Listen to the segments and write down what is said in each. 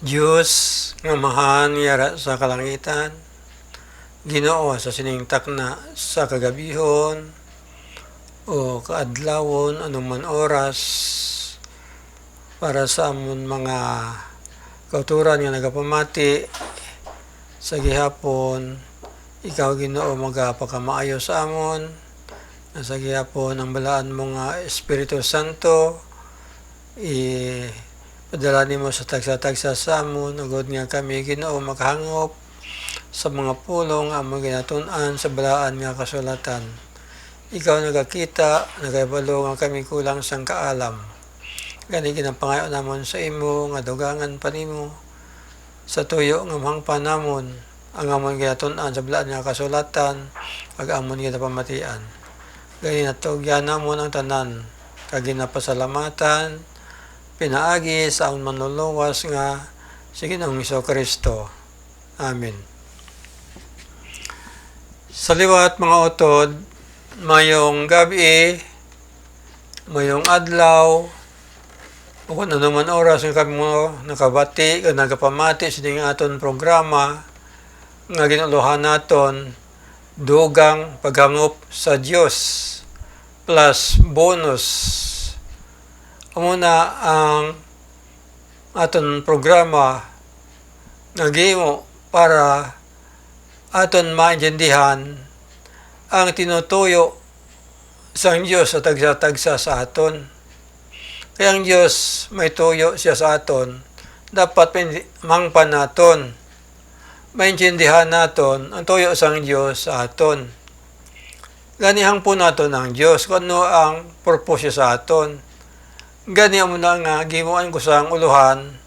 Diyos nga mahan yara sa kalangitan, Ginoo sa siningtak na sa kagabihon o kaadlawon anuman oras para sa amon mga kauturan nga nagapamati sa gihapon. Ikaw Ginoo magapakamaayo sa amon sa gihapon ang balaan mo nga Espiritu Santo padala nimo sa tagsa-tagsa sa amon ugod nga kami Ginoo makahangop sa mga pulong among ginatun-an sa balaan nga kasulatan. Ikaw nagakita, nagabalo nga kami kulang sang kaalam. Gani ginapangayo namon sa imo nga dugangan pa nimo sa tuyo nga mangpan namon ang amon ginatun-an sa balaan nga kasulatan ag amon ginapamatian. Gani natugyan namon ang tanan kag ginapasalamatan pinaagi sa amon manluluwas nga si Ginoong Kristo. Amen. Sa liwat mga utod, mayong gabi, mayong adlaw, o kung ano man oras nga kami mo nakabati, nagapamati sa ding aton programa, nga ginuluhan naton, dugang paghangop sa Diyos, plus bonus. Amo na ang aton programa, nagimo para aton maintindihan ang tinutuyo sa Diyos sa tagsa-tagsa sa aton. Kaya ang Diyos may tuyo siya sa aton, dapat mangpan naton, maintindihan naton ang tuyo sa Diyos sa aton. Ganihang po naton ang Diyos, kung ano ang purpose sa aton. Gani mo na nga, gimuan ko sa uluhan,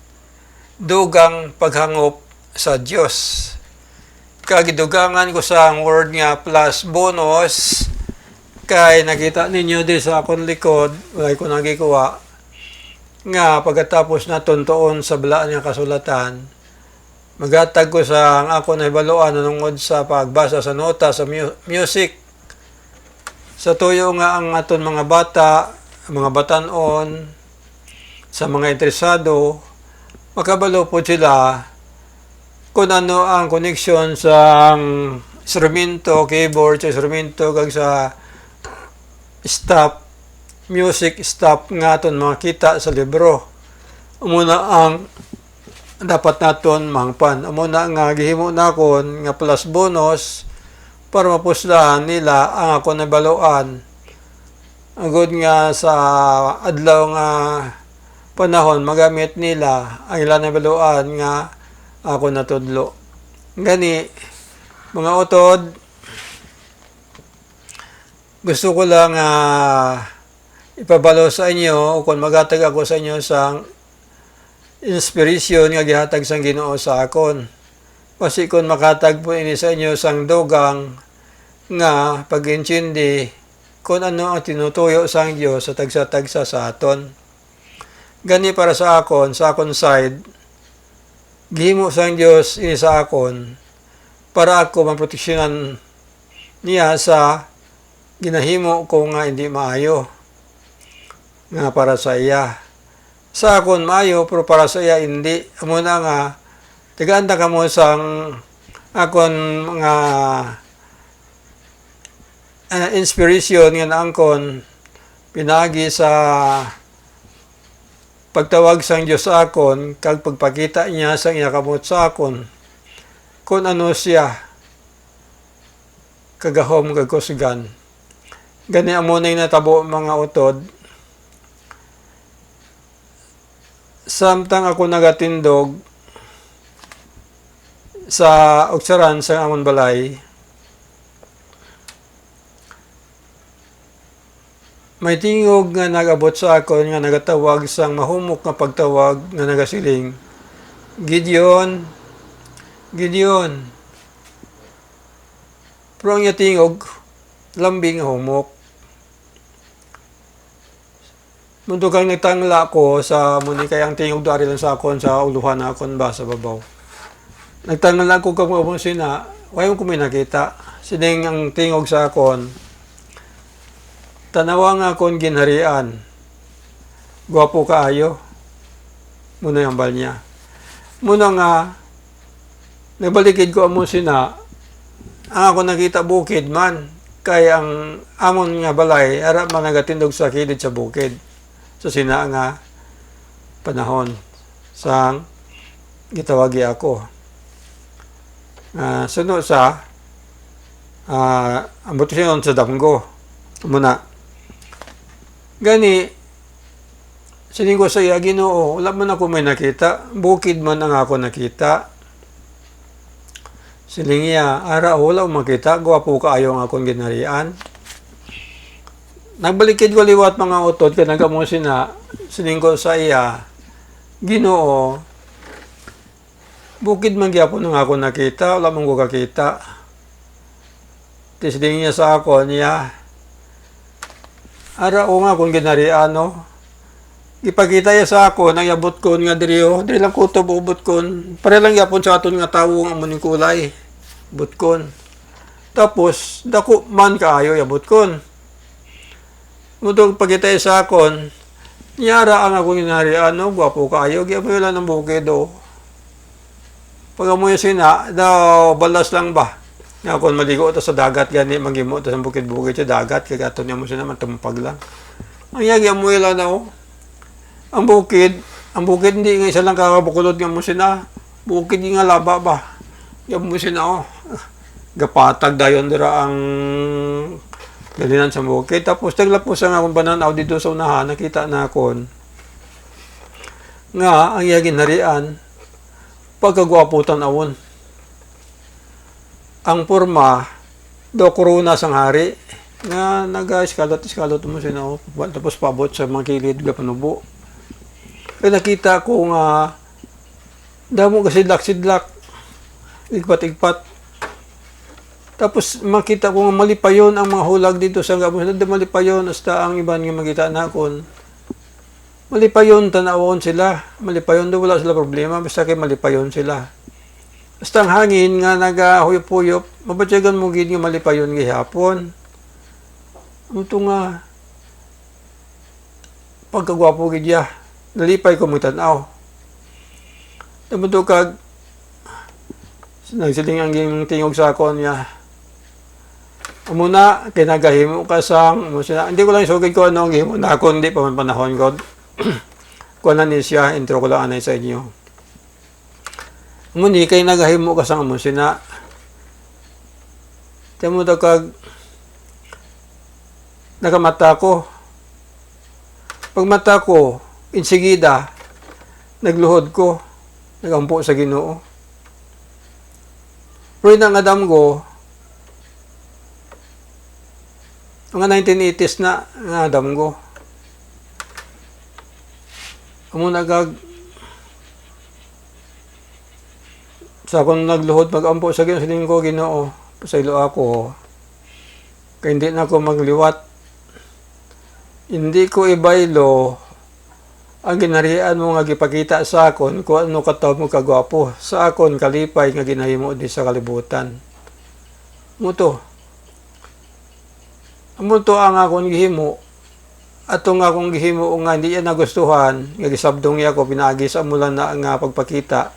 dugang paghangop sa Diyos. Kagidugangan ko sa word nga plus bonus kay nakita ninyo din sa akong likod ay ko nagikuha nga pagkatapos na tuntuon sa balaan nga kasulatan magatag ko sa ako na ibaluan nanungod sa pagbasa sa nota sa music sa tuyo nga ang aton mga bata, mga batanon sa mga interesado makabalo po sila kung ano ang koneksyon sa instrumento, keyboard, sa instrumento, kag sa stop, music stop nga aton makita sa libro. Umuna ang dapat naton mangpan. Umuna nga gihimo nakon nga plus bonus para mapuslahan nila ang ako nabaluan. Agod nga sa adlaw nga panahon magamit nila ang ilang nabaluan nga ako natudlo. Gani, mga utod, gusto ko lang ipabalo sa inyo o kung magatag ako sa inyo sa inspiration nga gihatag sang Ginoo sa akon. Kasi kung makatag po ini sa inyo sang dugang nga pag-intindi kung ano ang tinutuyo sang Diyos sa tagsa-tagsa sa aton. Gani para sa akon side, gihimo sang Diyos ini sa akon para ako maproteksyonan niya sa ginahimo ko nga hindi maayo nga para sa iya. Sa akon maayo pero para sa iya hindi. Amo na nga tiganda ka mo sang akon mga inspiration nga naangkon pinagi sa pagtawag sang Diyos sa akon, kag pagpakita niya sang inakamot sa akon, kung ano siya, kagahom kagkusgan. Gani amo na natabo mga utod. Samtang ako nagatindog sa uksaran sa amon balay, may tingog nga nagabot sa akon nga nagatawag sang mahumok nga pagtawag nga nagasiling, Gideon, Gideon. Pero ang tingog, lambing nga humok. Mundo kang nagtangla ko sa muni kay ang tingog dari lang sa akon sa uluhan na akon ba sa babaw. Nagtangla ko kung sina, wayon ko may nakita. Sining ang tingog sa akon, tanawa nga kon ginharian. Gwapo kaayo. Muna yung bal niya. Muna nga, nabalikid ko amo sina, ang ako nakita bukid man, kay ang amon nga balay, ara man nagatindog sa kilid sa bukid. So sina nga panahon sang gitawagi ako. Suno sa ambot siya sa damgo. Muna. Gani, sining ko sa iya, Ginoo, wala man ako may nakita. Bukid man ang ako nakita. Siling iya, ara, wala akong makita. Gwapo ka ayaw akong ginarian. Nagbalikid ko liwat mga utot, kaya nagamo sining ko sa iya, Ginoo, bukid man gyapon ang ako nakita, wala mong ko kakita. Tisling niya sa ako niya, ara o nga kung ginarian, no? Ipakita niya sa ako, nang yabot ko nga diriyo, diri lang kutob ubot kon, pare lang yapon sa aton nga tawo nga muning kulay, ubot kon. Tapos, dako man kaayo yabot kon. Mutong pagkita niya sa akon, niyara ang ako ginarian, no? Gwapo kaayo, gyapon lang ng bukid, oh. Pag amoy sina, daw balas lang ba? Nga kung maligo ito sa dagat, gani, magimo ito sa bukid-bukid sa dagat, kaya ito niya mo sina, matumpag lang. Ang yagi, amoy lang na, oh. Ang bukid hindi nga isa lang kakabukulod nga mo sina, bukid nga laba ba? Yung mo sina, oh. Gapatag dayon dira ang galinan sa bukid. Tapos, taglapos ang akong bananaw dito sa unahan, nakita na akon. Nga, ang yagi narian, pagkagwaputan awon. Ang porma, do corona sang hari, nga naga-iskalot mo sino, tapos pabot sa mga kilid, gapanubo. Kaya nakita ko nga, damo kasidlak-sidlak, igpat-igpat. Tapos makita ko nga malipayon ang mga hulag dito sa gabos, malipayon, hasta ang iban nga magita na akon. Malipayon, tanawon sila. Malipayon, do wala sila problema. Basta kay malipayon sila. Basta ang hangin nga nagahuyop-huyop, mabatyagan mo gid nga malipayon gihapon. Ito nga, pagkagwapo gid ya, nalipay ko magtanaw. Nabuto kag, nagsiling ang tingog sa akon niya. Muna, kinagahimo ka sang, hindi ko lang isugid ko ano ang gihimo na ako, hindi pa man panahon ko. Kuha ni siya, intro ko lang anay sa inyo. Muni, kay nagahimo ka sang amon sina. Tiyan mo daw kag, nakamata ko. Pag mata ko, insigida, nagluhod ko, nagampo sa Ginoo. Pero yung nangadam ko, mga 1980s na, nangadam ko. Amo nagag sa akong nagluhod mag-ampo sa Ginoo, siling ko Ginoo, pasaylo ako. Kaya hindi na ako magliwat. Hindi ko ibaylo ang ginarian mo nga gipakita sa akon kung ano kataw mo kagwapo. Sa akon kalipay nga ginahimo di sa kalibutan. Muto. Muto ang akong gihimo. Atong akong gihimo nga hindi yan nagustuhan, nga gisabdong niya ko, pinagi sa mulan na nga pagpakita.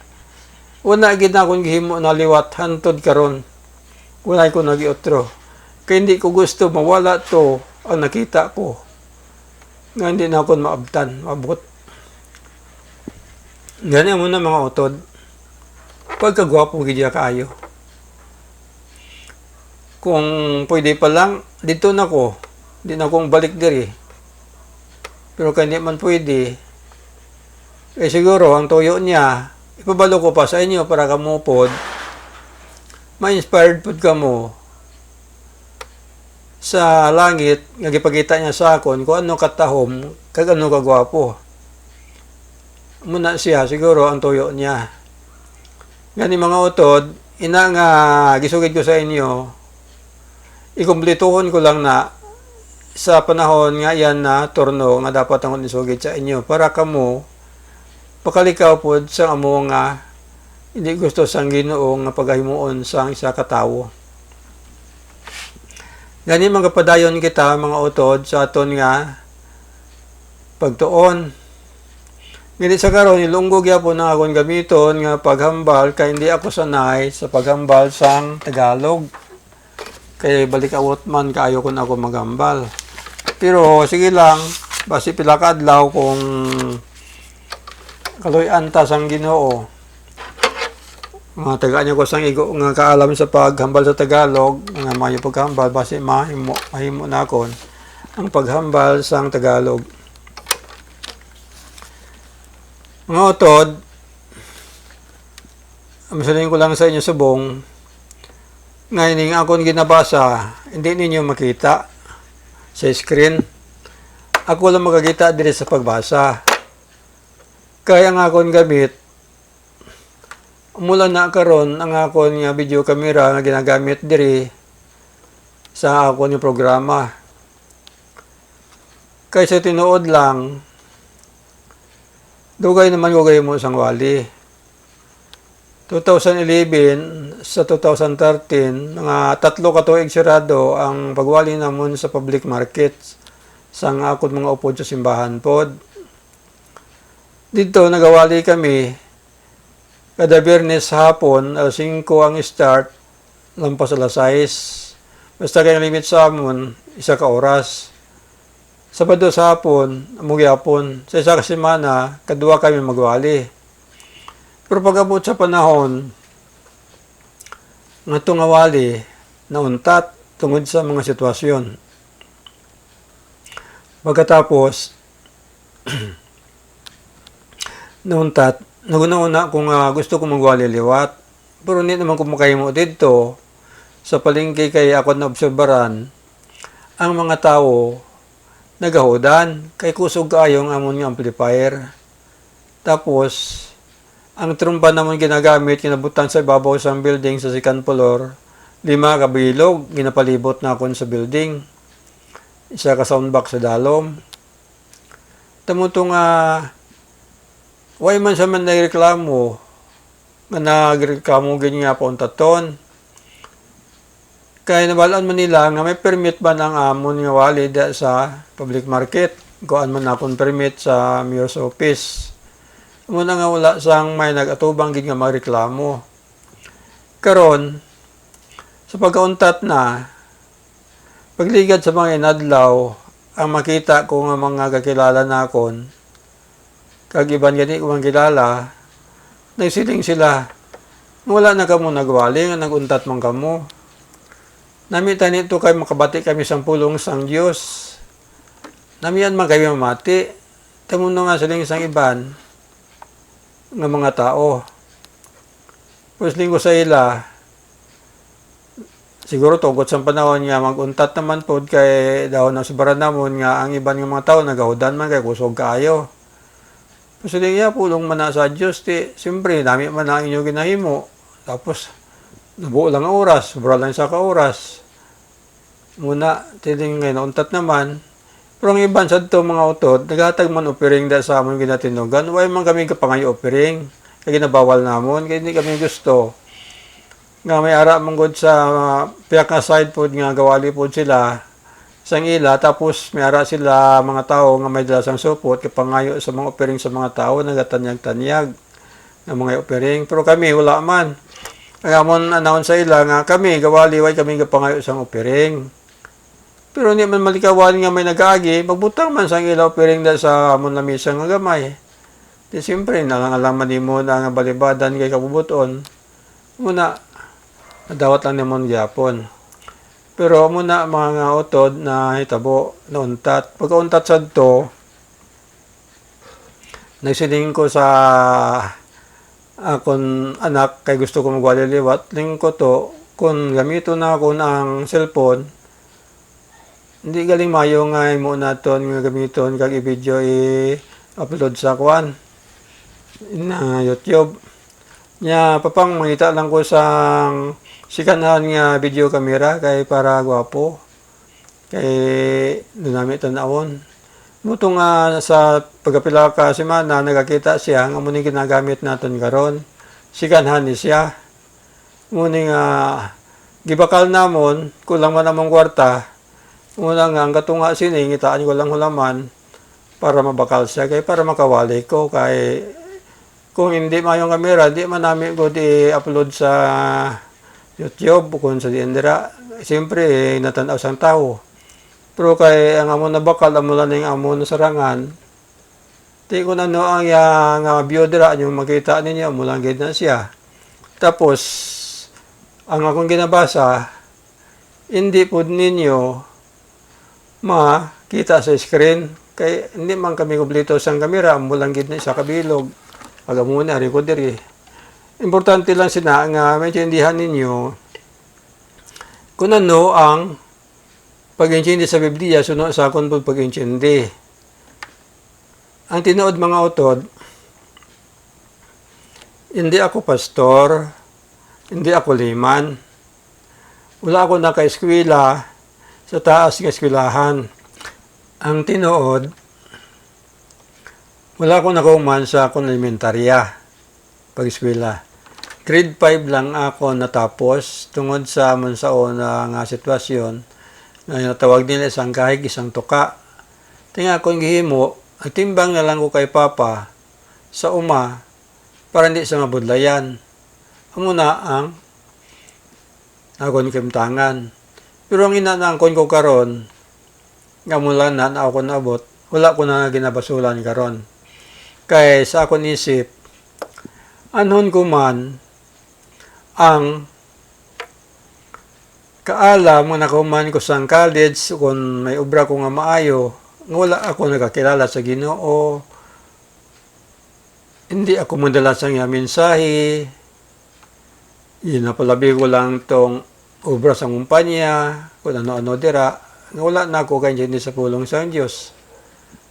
Una gid na akong gihimo na liwat, hantod karon. Wala ko nagiotro. Kaya hindi ko gusto mawala to ang nakita ko. Nga hindi na ako maabtan, maabot. Ganyan muna mga utod. Pagkagwapo gid ya kaayo. Kung pwede pa lang, dito na ko. Hindi na akong balik diri. Pero kung hindi man pwede, siguro ang tuyo niya, ipabalo ko pa sa inyo para kamupod, ma-inspired pod ka mo sa langit, nga gipakita niya sa akon kung ano katahom, kag ano kagwapo. Muna siya, siguro ang tuyo niya. Gani mga utod, ina nga gisugid ko sa inyo, ikumplituhon ko lang na sa panahon nga yan na turno nga dapat ang isugid sa inyo para kamo pakalikaw pod sa amo nga hindi gusto sang Ginoo nga paghimuon sang isa ka tawo. Gani magapadayon kita mga utod sa aton nga pagtuon. Ngini sa karon ilunggog gyapon na akong gamiton nga paghambal kay hindi ako sanay sa paghambal sang Tagalog. Kay balik awot man kaayo kun ako maghambal. Pero sige lang, basi pila ka adlaw kung kaloy-an ta sang Ginoo. Mga tagaan niya ko sang igo nga kaalam sa paghambal sa Tagalog, nga mayo paghambal basi mahimo na kon ang paghambal sang Tagalog. Mga utod, masaling ko lang sa inyo subong, ngayon akong ginabasa, hindi ninyo makita sa screen. Ako lang makakita diri sa pagbasa. Kaya ang akong gamit, mula na karon ang akong video camera nga ginagamit diri sa akong programa. Kaysa tinuod lang, dugay naman ko kayo mo sang wali. 2011 sa 2013, mga 3 ka tuig sirado ang pagwali namon sa public market sang akong mga upod sa simbahan pod. Dito nagawali kami kada Biyernes hapon, alas 5 ang start, lampas alas 6. Basta kayong limit sa amon, 1 ka oras. Sabado sa hapon, amugyapon. Sa isa ka semana, kadua kami magwali. Pero pag-abot sa panahon, nga tungawali, nauntat tungod sa mga sitwasyon. Pagkatapos, nauntat, naguna-una kung gusto ko magwali liwat. Pero hindi naman kumakain mo dito, sa palengke kay ako na obserbaran, ang mga tao, nagahudan, kay kusog kaayong amon nga amplifier. Tapos, ang trumpa naman ginagamit, kinabutan sa ibabaw sa building sa second floor, 5 ka bilog, ginapalibot na akon sa building. 1 ka soundbox sa dalom. Tamutong way man sa man nagreklamo, nga nagreklamo ganyan nga po ang taton. Kaya nabalaan man nila nga may permit ba ng amon nga wali sa public market. Kuan man akong permit sa mayor's office. Muna nga wala sang may nagatubang gid nga magreklamo. Karon sa pagkauntat na pagligad sa mga inadlaw, ang makita ko nga mga kakilala nakon, kag iban gani ko mga kilala, nagsiling sila, wala na kamo nagwali nga naguntat man kamo. Namitan nito kay makabati kami sang pulong sang Dios. Namiyan man kami mamati. Tamuno nga siling sang iban nga mga tao. Pusling ko sa ila, siguro tugot sa panahon nga maguntat naman pod kay daw na subaran namon nga ang iban nga mga tao nagahudan man kay kusog kaayo. Pusling ya pulong man na sa Dios ti, siyempre dami man ang inyo ginahimo. Tapos nabuo lang ang oras, sobra lang sa ka-oras. Muna, tiling ngayon, nauntat naman. Pero ang iban sa ito mga utod, naghatag man opiring dahil sa amon ginatinugan. Huwag man kami kapangayo opiring. Kaya ginabawal namon, kaya hindi kami gusto. Nga may ara manggod sa piyak na side pod nga gawali pod sila sang ila. Tapos may ara sila mga tao nga may dalasang supot, kapangayo sa mga opiring sa mga tao, nagatanyag-tanyag ng mga opiring. Pero kami, wala man. Kaya amon announce sa ila nga kami, gawali, way kami kapangayo sang opiring. Pero hindi man malikawan nga may nag-agi, magbutang man sang ila opiring dahil sa amon lamisa nga gamay. Di siyempre, nangangalaman din mo na nga balibadan kay kabubuton. Muna, nadawat lang naman gyapon. Pero muna mga utod na hitabo, nauntat. Pagkauntat sa ito, nagsiling ko sa akong anak kay gusto ko magwali liwat, ling ko to, kung gamito na ako ng cellphone, hindi galing mayo nga mo naton nga gamiton kag i-video i-upload sa kwan na YouTube. Nya papang mangita lang ko sa sikanahan nga video camera kay para gwapo. Kay dunami tan-awon. Muto nga sa pagkapila ka semana nagakita siya nga muni ginagamit naton karon. Sikanhan ni siya. Muni nga gibakal namon kulang man among kwarta. Muna nga ang katunga sining itaan ko lang hulaman para mabakal siya kay para makawali ko kay kung hindi mayong kamera di man namin ko di-upload sa YouTube kung sa diendera siyempre natanaw sang tao pero kay ang amo na bakal amo lang ning amo na sarangan di ko na no ang nga view dira yung makita ninyo amo lang gid na siya tapos ang akong ginabasa hindi po ninyo makita sa screen kay hindi man kami kumpleto sang kamera amo lang gid na sa kabilog pag muna rin ko diri importante lang sina nga medyo indihan ninyo kung ano ang pag-intindi sa Biblia suno sa akong pag-intindi ang tinuod mga utod hindi ako pastor hindi ako liman wala ako naka-eskwela sa taas ng eskwelahan ang tinuod wala ako nakuman sa akong elementarya pag-eskwela. Grade 5 lang ako natapos tungod sa amon sa una nga sitwasyon na natawag nila isang kahig, isang tuka. Tinga akong gihimo, timbang na lang ko kay Papa sa uma para hindi sa mabudlayan. Amo na ang akong kimtangan. Pero ang inanangkon ko karon nga mula na ako naabot, wala ko na ginabasulan karon. Kay sa akong isip, anhon ko man ang kaalam nga nakuman ko sa college kung may obra ko nga maayo, nga wala ako nagkakilala sa Ginoo, hindi ako madala sa nga mensahe, inapalabi ko lang tong obra sa kumpanya, kung ano-ano dira, nga wala na ako kanya sa pulong sa Diyos.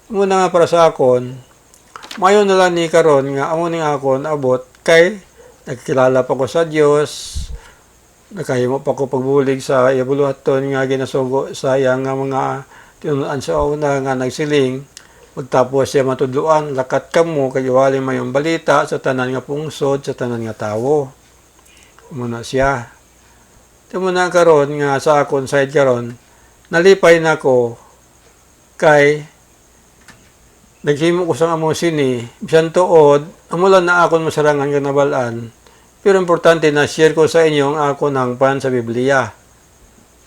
Muna nga para sa akon, mayon na lang ni karon nga amo ning akon abot kay nagkilala pa ko sa Dios nakahimo pa ko pagbulig sa ibuluhaton nga ginasugo sa iyang nga mga tinunan sa una nga nagsiling magtapos siya matudluan lakat kamo kay wali mayong balita sa tanan nga pungsod sa tanan nga tawo muna siya muna karon nga sa akon side karon nalipay nako kay naghimo ko sa amo sini, bisan tuod, amo lang na akon masarangan nga nabalaan. Pero importante na share ko sa inyo ang ako ng pan sa Biblia.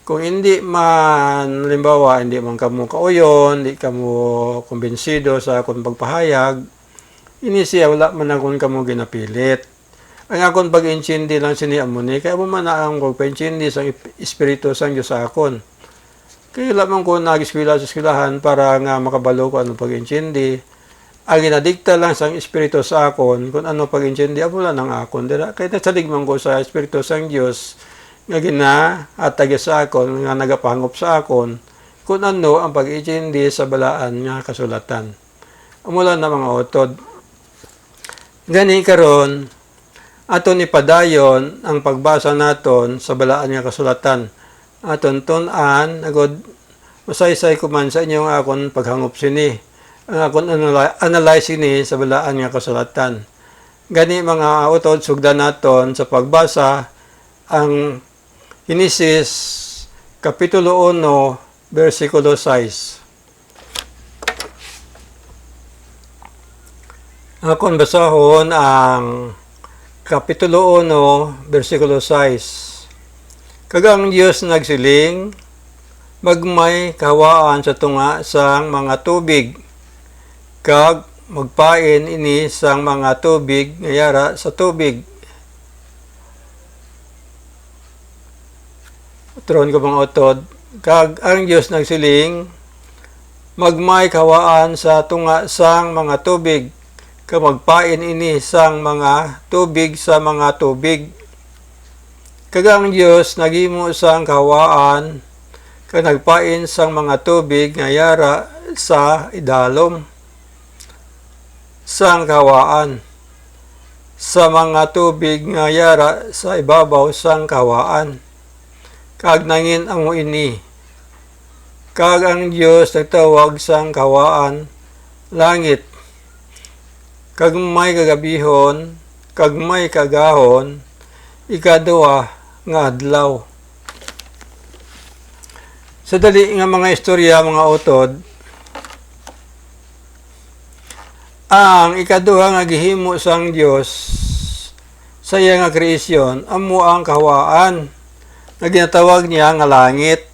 Kung hindi man, halimbawa, hindi man kamo kauyon, hindi kamo kumbensido sa akong pagpahayag, ini siya wala man akong kamo ginapilit. Ang akong pag-intindi lang sini amo ni, kaya mo man na ang pag-intindi sa Espiritu sang Diyos sa akon. Kaya lamang ko nag-eskwela sa eskwelahan para nga makabalo ko ano pag-intindi. Ang ginadikta lang sa Espiritu sa akon, kung ano pag-intindi, amo lang ang akon. Kaya nasaligman ko sa Espiritu sang Diyos, nga ginaatag sa akon, nga nagapangop sa akon, kung ano ang pag-intindi sa balaan nga kasulatan. Amo lang na mga utod. Gani karon aton ipadayon ang pagbasa naton sa balaan nga kasulatan. Aton tunan agod masaysay ko man sa inyong akon paghangop sini ang akon analyze sini sa balaan nga kasulatan gani mga utod sugdan naton sa pagbasa ang Genesis kapitulo 1 bersikulo 6 akon basahon ang kapitulo 1 bersikulo 6 Kagang Diyos nagsiling, magmay kahawaan sa tunga sang mga tubig, kag magpain ini sang mga tubig ngayara sa tubig. Tron ko mga utod, kag ang Diyos nagsiling, magmay kahawaan sa tunga sang mga tubig, kag magpain ini sang mga tubig sa mga tubig. Kagang Diyos naghimo sang kahawaan kag nagpain sang mga tubig nga yara sa idalom sang kahawaan sa mga tubig nga yara sa ibabaw sang kahawaan kag nangin ang ini kag ang Diyos nagtawag sang kahawaan langit kag may kagabihon kag may kagahon ikaduha nga adlaw. Sa dali nga mga istorya mga utod, Ang ikaduha nga gihimo sang Dios sa iya nga kreasyon amo ang kahawaan nga ginatawag niya nga langit.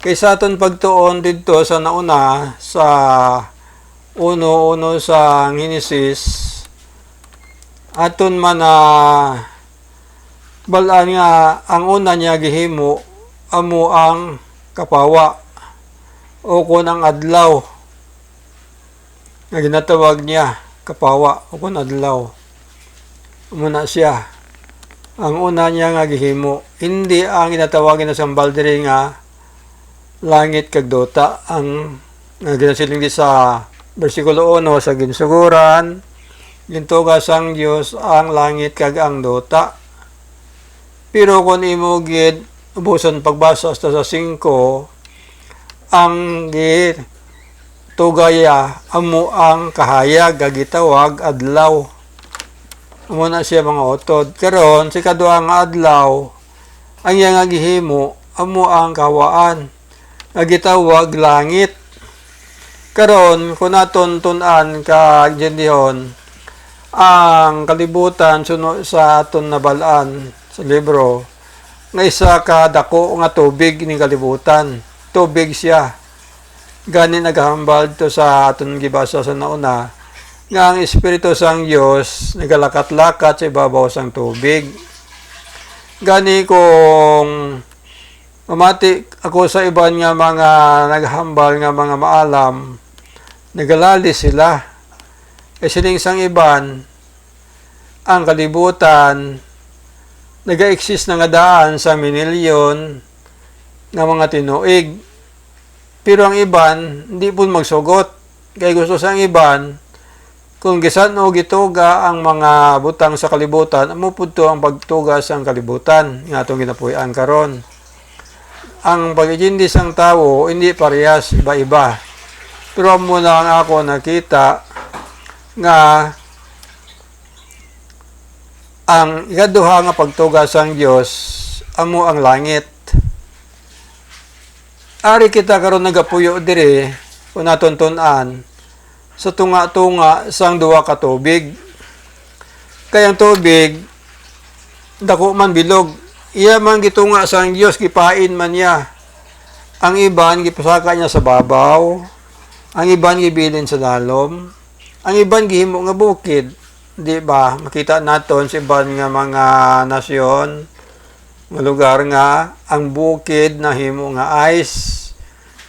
Kaysa aton pagtuon didto sa nauna sa uno sa Genesis, aton man balaan nga ang una niya gihimo amo ang kapawa o kun ang adlaw nga ginatawag niya kapawa o kun adlaw. Muna siya ang una niya nga gihimo, hindi ang ginatawag na sambal diri nga langit kag dota. Ang ginasiling di sa bersikulo 1 sa ginsuguran, gintugas ang Dios ang langit kag ang dota. Pero kung imo gid ubuson pagbasa hasta sa 5, ang tugaya amo ang kahayag nga gitawag adlaw. Amo na siya mga utod. Karon si kaduha nga adlaw ang iya nga gihimo amo ang kawaan nga gitawag langit. Karon kung naton tun-an ka dihon ang kalibutan suno sa aton nabalaan sa libro nga isa ka dako nga tubig ning kalibutan. Tubig siya. Gani naghambal to sa aton gibasa sa nauna nga ang Espiritu sang Dios nagalakat-lakat sa ibabaw sang tubig. Gani kung mamati ako sa iban nga mga naghambal nga mga maalam, nagalali sila. E sining sang iban, ang kalibutan, naga-exist na nga daan sa minilyon nga mga tinuig. Pero ang iban, hindi po magsugot. Kaya gusto sang iban, kung gisan o gituga ang mga butang sa kalibutan, amo pudto ang pagtuga sa kalibutan nga atong ginapuy-an karon. Ang pagigindi sang tawo hindi parehas, iba-iba. Pero amo na ang ako nakita nga ang ikaduha nga pagtuga sang Dios amo ang langit. Ari kita karon nagapuyo dire kung naton tun-an sa tunga-tunga sang duwa ka tubig. Kayang tubig, dako man bilog. Iya man gitunga sang Dios, gipain man niya. Ang iban, gipasaka niya sa babaw. Ang iban, gibilin sa dalom. Ang iban, gihimo nga bukid. Di ba? Makita naton sa iban nga mga nasyon, nga lugar nga, ang bukid na himo nga ice.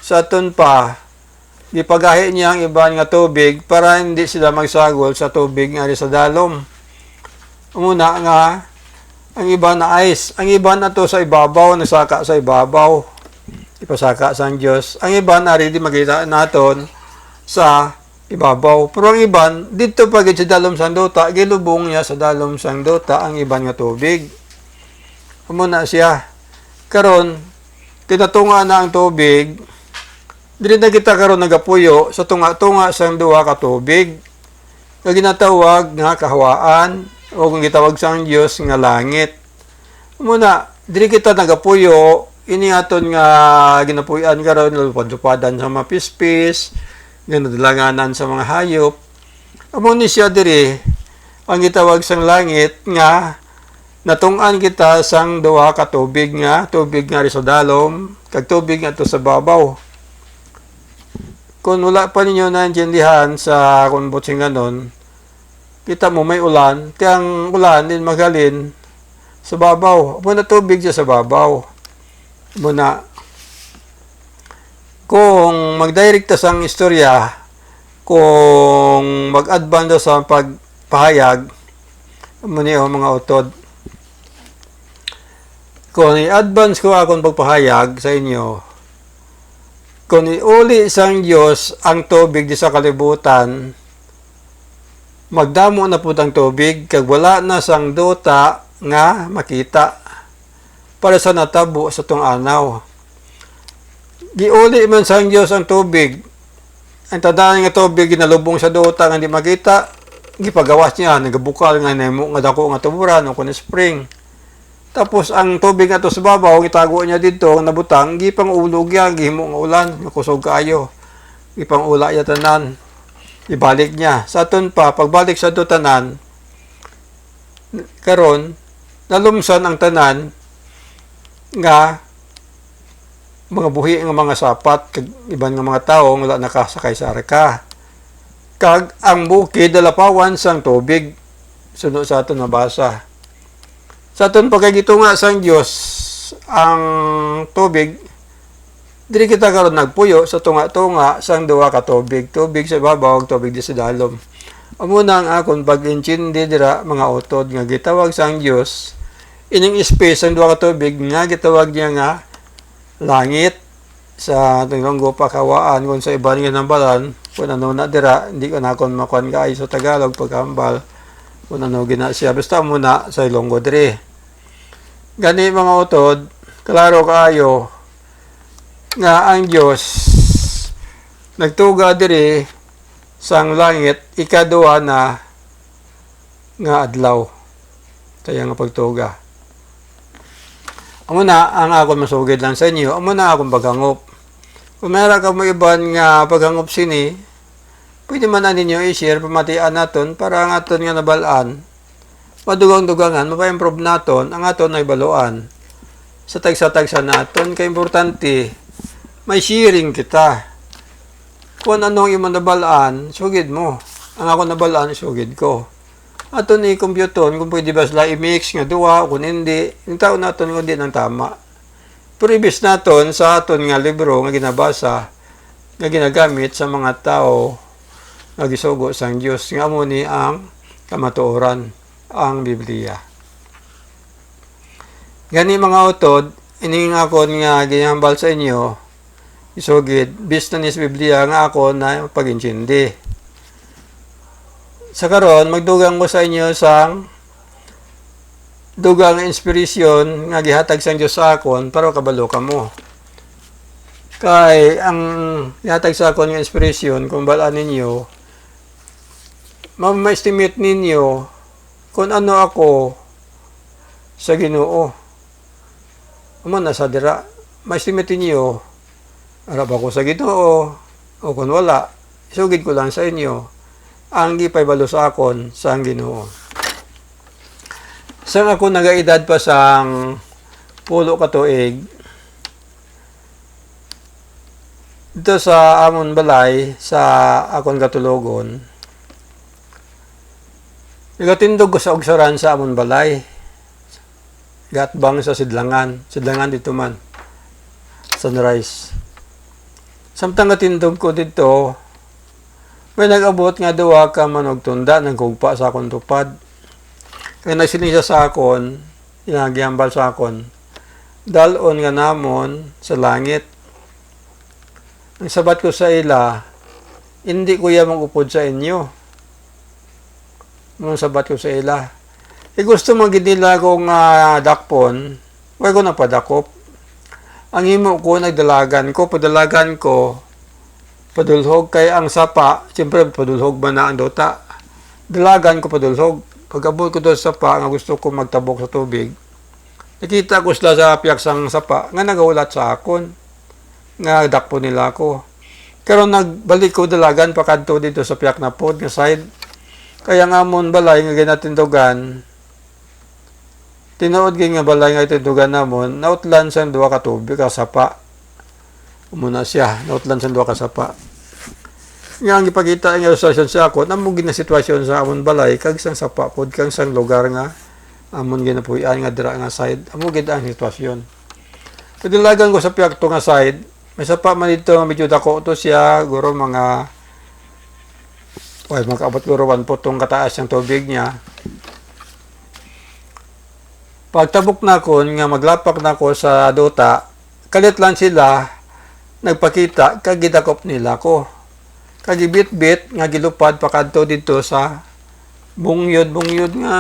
Sa aton pa, gipagahi niya ang iban nga tubig para hindi sila magsagol sa tubig nga sa dalom. Umuna nga, ang iban na ice. Ang iban na to sa ibabaw, nasaka sa ibabaw. Ipasaka sa Diyos. Ang iban na rin di makita naton sa ibabaw. Pero ang iban, dito pagit sa dalom sang dota, gilubong niya sa dalom sang dota ang iban nga tubig. Umuna siya. Karon, tinatunga na ang tubig. Dili na kita karon nagapuyo sa tunga-tunga sang duha ka tubig nga ginatawag nga kahawaan o kung gitawag sang Dios nga langit. Muna, dili kita nagapuyo ini aton nga ginapuy-an karon lupad-lupadan sa mga pispis, ginadalanganan sa mga hayop. Amo ni siya diri ang gitawag sang langit nga natung-an kita sang duha ka tubig nga ri sa dalom kag tubig nga to sa babaw. Kung wala pa ninyo naintindihan sa kung butsing ganon, kita mo may ulan, tiyang ulan din magalin sa babaw. Muna tubig siya sa babaw. Muna, kung magdirekta sang istorya, kung mag-advance sa pagpahayag, muna mga utod. Kung i-advance ko akong pagpahayag sa inyo, kung iuli sang Diyos ang tubig di sa kalibutan, magdamo na po ang tubig, kag wala na sang dota nga makita para sa natabo sa tong anaw. Giuli man sang Diyos ang tubig, ang tadaan nga tubig ginalubong sa dota nga hindi makita, gipagawas niya, nagabukal nga nemo nga dako nga tuburan o kun spring. Tapos ang tubig nga to sa babaw, gitago niya dito, nabutang, gipang ulog yan, gihimo nga ulan, kusog kaayo. Gipang ula ya tanan. ibalik niya. Sa aton pa, pagbalik sa ato tanan, karon nalumsan ang tanan nga mga buhi nga mga sapat kag iban nga mga tawo wala nakasakay sa arka. Kag ang bukid dalapawan sang tubig suno sa aton nabasa. Sa aton pagkagitunga sang Dios ang tubig diri kita karon nagpuyo sa tunga-tunga sang duha ka tubig sa ibabaw ug tubig di sa dalom. Amo na ang akon pag-intindi dira mga utod nga gitawag sang Dios ining space sang duha ka tubig nga gitawag niya nga langit sa tinggong pakawaan kung sa iban nga nambalan kung ano na dira hindi ko na kon makuan kaayo sa Tagalog pagkambal kung ano gina siya basta muna sa Ilonggo diri gani mga utod klaro kaayo nga ang Dios nagtuga diri sang langit ikaduha na nga adlaw kaya nga pagtuga. Amo na ang akong masugid lang sa inyo, amo na akong paghangop. Kung meron ka mo iban nga paghangop sini, pwede man na ninyo i-share pamatian naton para ang aton nga nabalaan. Madugang-dugangan, mapa-improve naton ang aton na ibaluan. Sa tagsa-tagsa naton, kay importante, may sharing kita. Kung anong imong nabalaan, sugid mo. Ang ako nabalaan, sugid ko. Aton ni computon kung pwede ba sila i-mix nga duwa kung hindi yung taon naton kung di nang tama pero ibis naton sa aton nga libro nga ginabasa nga ginagamit sa mga tao nga gisugo sang Dios nga amo ni ang kamatuoran ang Biblia gani mga utod ining akon nga ginambal sa inyo isugid bis na ni sa Biblia nga ako na pag-intindi. Sa karon magdugang ko sa inyo sang dugang inspirasyon nga gihatag sang Dios sa akon para kabalo kamo. Kay ang gihatag sa akon nga inspirasyon kung balaan ninyo ma-estimate ninyo kung ano ako sa Ginoo. Amo na sa dira ma-estimate ninyo arap ako sa Ginoo o kung wala isugid ko lang sa inyo ang gipay-balo sa akon sa Ginoo. Sang ako nagaedad pa sang 10 ka tuig dito sa amon balay sa akon katulogon nagatindog ko sa ugsaran sa amon balay gatbang sa sidlangan dito man Sunrise samtang natindog ko dito may nag-abot nga duwa ka manog tunda ng kugpa sa akong tupad. Kaya nagsinisa sa akon, inagyambal sa akon, dalon nga namon sa langit. Ang sabat ko sa ila, hindi ko ya mag-upod sa inyo. Ang sabat ko sa ila. Gusto magidila kong dakpon, huwag ko napadakop. Ang himo ko, nagdalagan ko, padalagan ko, padulhog kay ang sapa, siyempre padulhog ba na ang dota. Dalagan ko padulhog. Pag-abot ko doon sa sapa, nga gusto ko magtabok sa tubig, nakita ko sila sa piyak sang sapa, nga nagawulat sa akon. Nga dakpo nila ako. Pero nagbalik ko dalagan pakadto dito sa piyak na pod, nga side. Kaya nga mon balay, nga ginatindugan, tinuod nga balay nga itindugan namon, nautlan sa duwa ka tubig, ka sapa. Umuna siya, nautlan sa duwa ka sapa. Nga ang ipakita ang ilustrasyon sa ako, namugin na sitwasyon sa amon balay, kag sang sapa pod, kag sang lugar nga, amon ginapuyan nga dira nga side, amugin ang sitwasyon. Padilagan ko sa piyak to nga side, may sapa man dito, medyo dako to siya, guro mga, makaabot guro 1 potong kataas yung tubig niya. Pagtabok na ko, nga maglapak na ko sa dota, kalit lang sila, nagpakita, kag gidakop nila ko. Kagibit-bit nga gilupad pakadto dito sa bungyod nga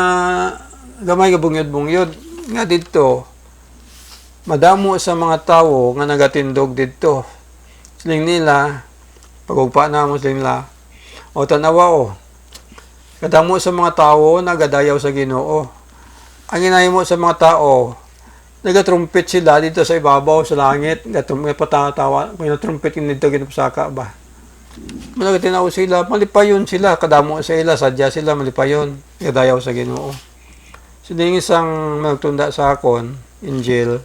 gamay nga bungyod nga dito madamo sa mga tawo nga nagatindog dito siling nila pagugpa na mo siling nila o tanawa o kadamo sa mga tawo nagadayaw sa Ginoo ang hinahimo sa mga tao nagatrumpet sila dito sa ibabaw sa langit gatong patatawa may trumpet dito ginapsaka ba Muna tinaw sila, malipayon sila, kadamo sa ila, sadya sila malipayon, kadayaw sa Ginoo. So, din isang magtunda sa akon, Angel,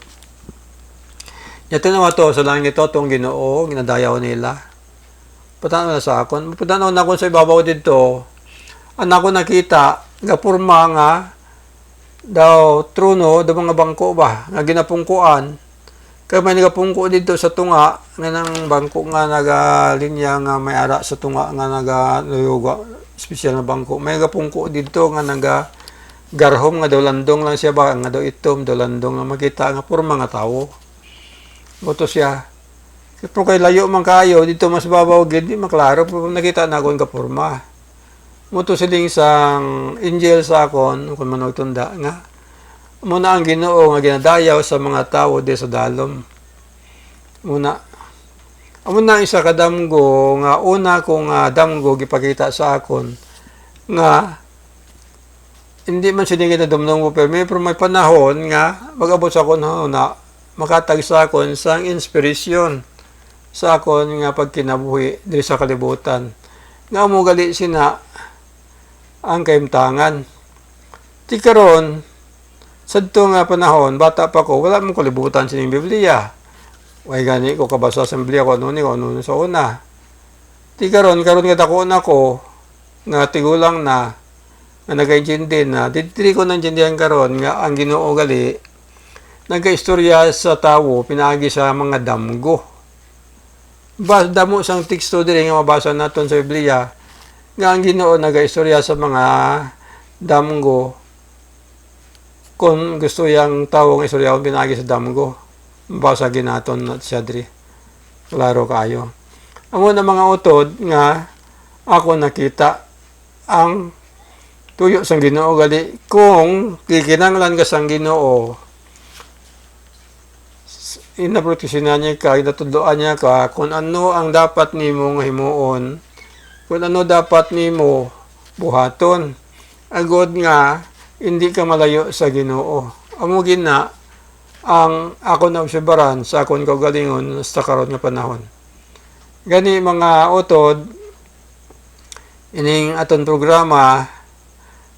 yato na to, sa langit ito, itong Ginoo, ginadayaw nila. Patanaw na sa akon, patanaw na akon sa ibabaw dito, anak ko nakita, gapurma nga, daw trono, daw mga bangko ba, nga ginapungkuan, kaya may nagapungko dito sa tunga, nga ng bangko nga nagalinya nga may ara sa tunga nga naga-yoga, special na bangko. May nagapungko dito nga naga-garhom nga daw landong lang siya ba, nga daw itom, daw landong nga makita nga puro mga tao. Boto siya. Pero kay layo man kayo, dito mas babaw, di maklaro, pero nakita na ako yung kapurma. Boto siling sang angel sa akon, kung managtunda nga, muna ang Ginoo nga ginadayaw sa mga tao di sa dalom. Muna isa ka damgo nga una kong damgo gipakita sa akon nga hindi man siya ginadumdum ko pero may panahon nga magabot sa akon na makatag sa akon sang inspirasyon sa akon nga pagkinabuhi diri sa kalibutan. Nga mo gali sina ang kaimtangan. Ti karon sadto nga panahon, bata pa ko, wala mong kalibutan sining Biblia. Way gani ko kabasa sa Biblia ko ano sa una. Ti karon nga dako na ko, nga tigulang na, nga nag-intindi na, dito ko nandiyan karon nga ang Ginoo gali, nagka-istorya sa tao, pinaagi sa mga damgo. Damo sang teksto diri nga mabasa naton sa Biblia, nga ang Ginoo nag-istorya sa mga damgo, kung gusto yang tao ng istorya kung pinagi sa damgo, basagin naton at siya diri. Klaro kayo. Amo na mga utod nga ako nakita ang tuyo sang Ginoo gali kung kikinanglan ka sang Ginoo. Inaproteksionan niya ka, inatudloan niya ka kung ano ang dapat nimo nga himuon, kung ano dapat nimo buhaton. Agod nga hindi ka malayo sa Ginoo. Amo gina ang ako na obserbaran sa akon kaugalingon sa karon nga panahon. Gani mga utod, ining aton programa,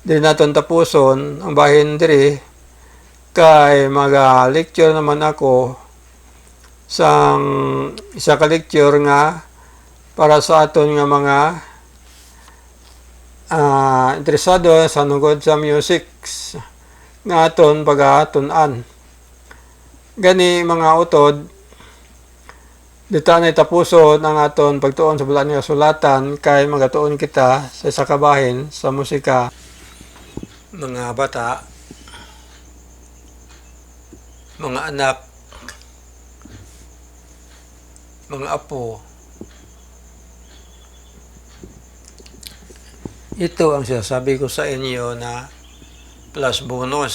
din naton tapuson, ang bahin diri, kay mag-lecture naman ako sang isa ka lecture nga para sa aton nga mga interesado sa nugod sa music nga aton pag-aatunan. Gani mga utod, dito na tapuson ang aton pagtuon sa bulan nga sulatan kay magatuon kita sa isa ka bahin sa musika. Mga bata, mga anak, mga apo, ito ang sinasabi ko sa inyo na plus bonus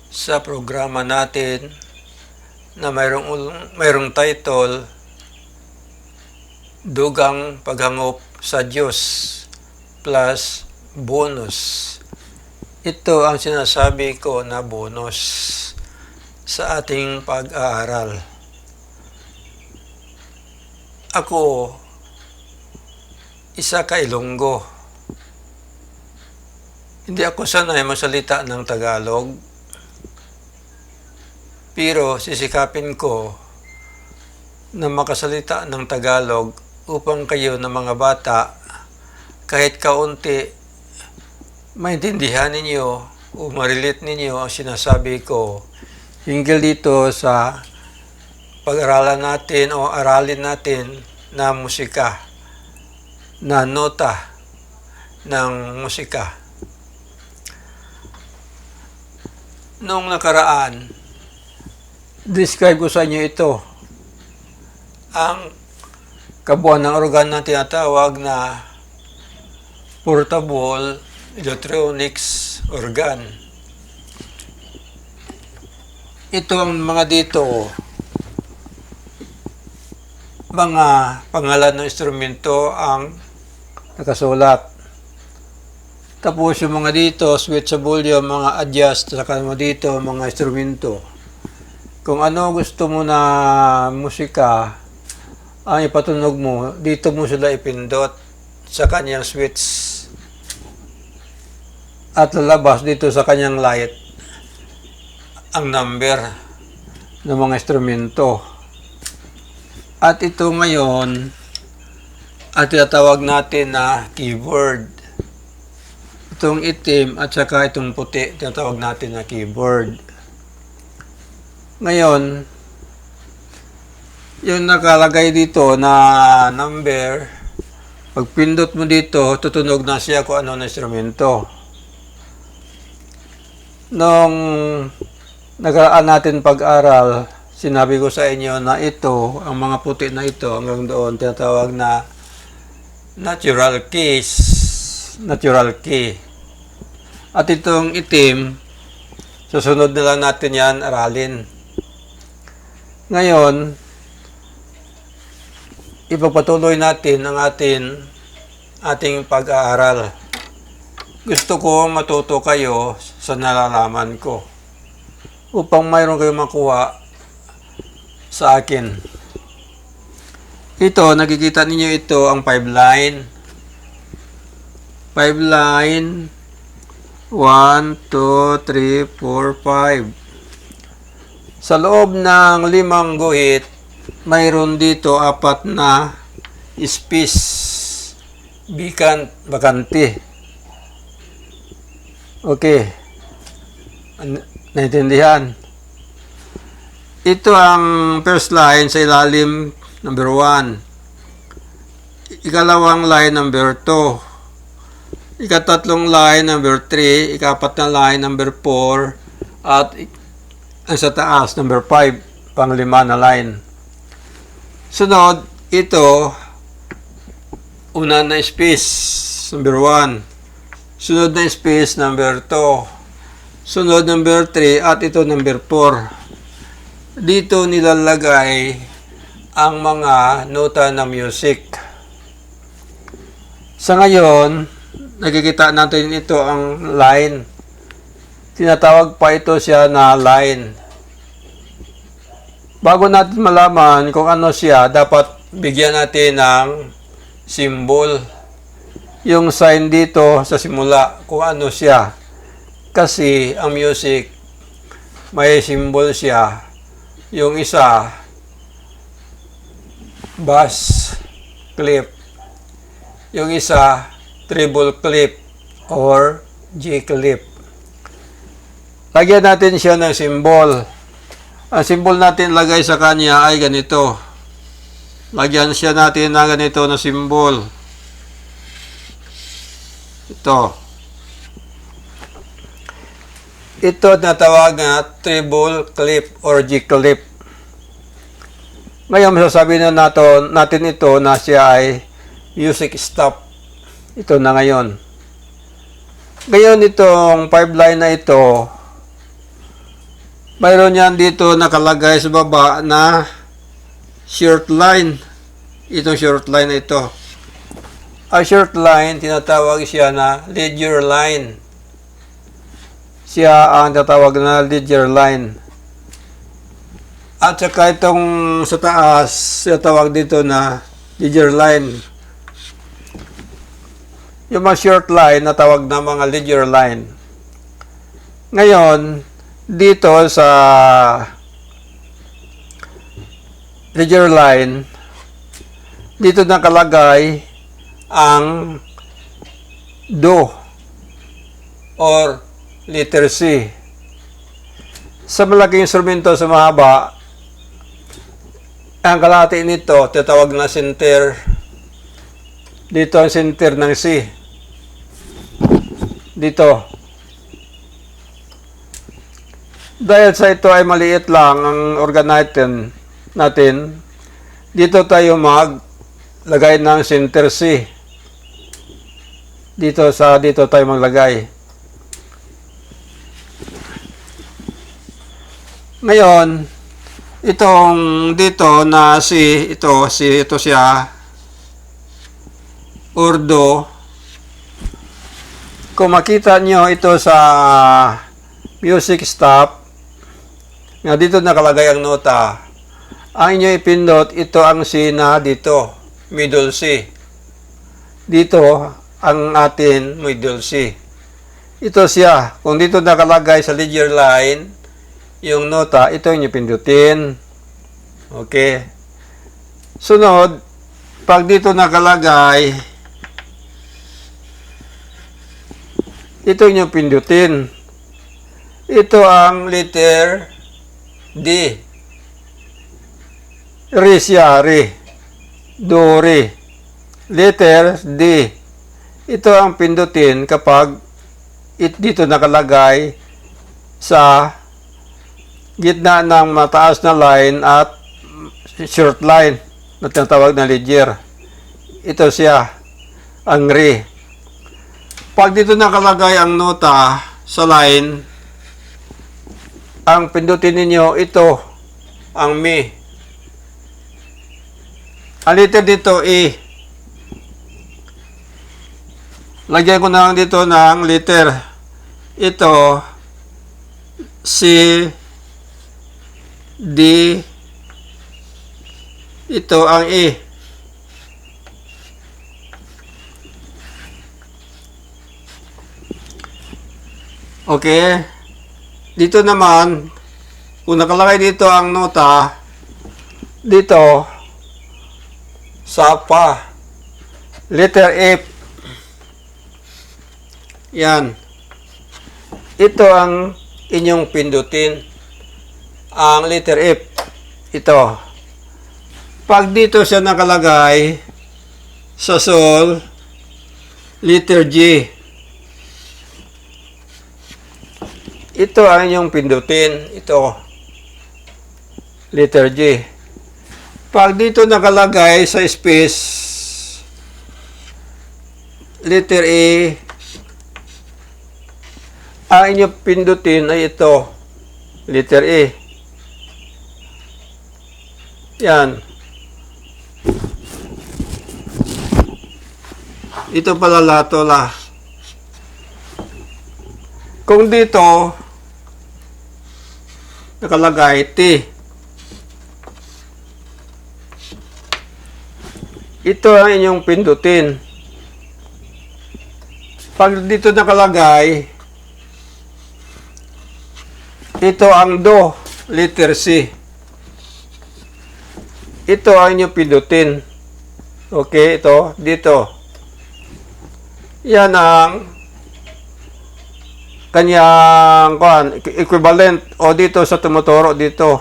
sa programa natin na mayroong title Dugang Paghangop sa Diyos plus bonus. Ito ang sinasabi ko na bonus sa ating pag-aaral. Ako, isa ka Ilonggo. Hindi ako sanay masalita ng Tagalog, pero sisikapin ko na makasalita ng Tagalog upang kayo na mga bata, kahit kaunti, maintindihan ninyo o marilit ninyo ang sinasabi ko hinggil dito sa pag-aralan natin o aralin natin na musika, na nota ng musika. Noong nakaraan, describe ko sa inyo ito. Ang kabuuan ng organ na tinatawag na portable electronics organ. Ito ang mga dito, mga pangalan ng instrumento ang nakasulat. Tapos yung mga dito, switch sa volume, mga adjust, saka mo dito, mga instrumento. Kung ano gusto mo na musika, ang ipatunog mo, dito mo sila ipindot sa kanyang switch. At lalabas dito sa kanyang light ang number ng mga instrumento. At ito ngayon at tinatawag natin na keyboard. Itong itim at saka itong puti, tinatawag natin na keyboard. Ngayon, yung nakalagay dito na number, pag pindot mo dito, tutunog na siya kung ano na instrumento. Nung nakaraan natin pag-aral, sinabi ko sa inyo na ito, ang mga puti na ito, hanggang doon, tinatawag na natural keys. Natural key. At itong itim, susunod na lang natin yan aralin. Ngayon, ipagpatuloy natin ang ating pag-aaral. Gusto ko matuto kayo sa nalalaman ko upang mayroon kayong makuha sa akin. Ito, nakikita ninyo ito ang 5 line. 5 line. 1, 2, 3, 4, 5. Sa loob ng 5 guhit, mayroon dito 4 na space. Bakante. Okay. Naintindihan? Ito ang first line sa ilalim, number 1. Ikalawang line, number 2. Ikatatlong line, number 3. Ikapat na line, number 4. At ang sa taas, number 5. Pang-5 na line. Sunod, ito, una na space, number 1. Sunod na space, number 2. Sunod, number 3. At ito, number 4. Dito nilalagay ang mga nota ng music. Sa ngayon, nakikita natin ito ang line. Tinatawag pa ito siya na line. Bago natin malaman kung ano siya, dapat bigyan natin ng symbol. Yung sign dito sa simula, kung ano siya. Kasi ang music, may symbol siya. Yung isa, bass clip. Yung isa, treble clip or G clip. Lagyan natin siya ng symbol. Ang symbol natin lagay sa kanya ay ganito. Lagyan siya natin ng ganito na symbol. Ito natawag na treble clip or G clip. Ngayon masasabi na natin ito na siya ay music stop. Ito na ngayon. Ngayon itong 5 line na ito, mayroon yan dito nakalagay sa baba na short line. Itong short line na ito. Ang short line, tinatawag siya na ledger line. Siya ang tinatawag na ledger line. At saka itong sa taas, tinatawag dito na ledger line. Yung mga short line, natawag na mga ledger line. Ngayon, dito sa ledger line, dito nakalagay ang do or letter C. Sa malaking instrumento sa mahaba, ang kalahati nito tinatawag na center. Dito ang center ng C. Dito. Dahil sa ito ay maliit lang ang organ natin, dito tayo maglagay ng center C. Dito tayo maglagay. Ngayon, itong dito na ito siya, ordo. Kung makita nyo ito sa music stop, nga dito nakalagay ang nota. Ang inyo ipindot, ito ang C na dito, middle C. Dito, ang atin middle C. Ito siya. Kung dito nakalagay sa ledger line, yung nota, ito yung pindutin. Okay. Sunod, pag dito nakalagay, ito yung pindutin. Ito ang letter D. Re siya, re. Do, re. Letter D. Ito ang pindutin kapag dito nakalagay sa gitna ng mataas na line at short line na tinatawag na ledger. Ito siya, ang re. Pag dito nakalagay ang nota sa line, ang pindutin ninyo, ito, ang mi. Ang letter dito, E. Lagyan ko na lang dito ng letter. Ito, C, D, ito ang E. Okay. Dito naman, kung nakalagay dito ang nota, dito, sa pa, letter F. Yan. Ito ang inyong pindutin. Ang letter F. Ito. Pag dito siya nakalagay sa sol, letter G. Ito ang inyong pindutin. Ito. Letter G. Pag dito nakalagay sa space, letter E, ang inyong pindutin ay ito. Letter E. Yan. Ito pala latola. Kung dito nakalagay T, ito ang inyong pindutin. Pag dito nakalagay, ito ang do, letter C. Ito ang inyong pindutin. Okay, ito, dito. Yan ang kanyang equivalent o dito sa tumuturo dito.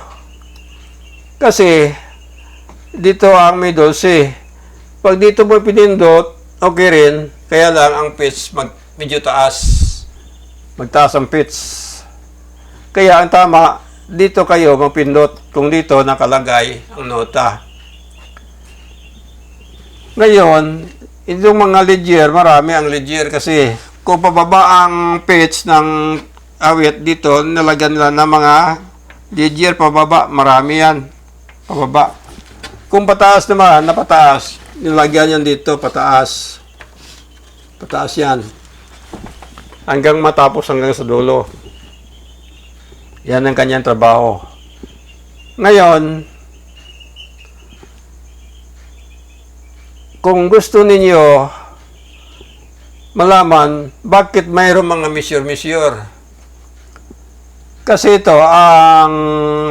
Kasi dito ang middle C. Pag dito mo pinindot, okay rin. Kaya lang ang pitch medyo taas. Magtaas ang pitch. Kaya ang tama, dito kayo magpindot kung dito nakalagay ang nota. Ngayon, itong mga ledger, marami ang ledger kasi kung pababa ang pitch ng awit dito, nalagyan nila ng mga ledger pababa, marami yan. Pababa. Kung pataas naman, napataas, nilagyan yan dito, pataas. Pataas yan. Hanggang matapos, hanggang sa dulo. Yan ang kanyang trabaho. Ngayon, kung gusto ninyo malaman bakit mayroong mga measure. Kasi ito, ang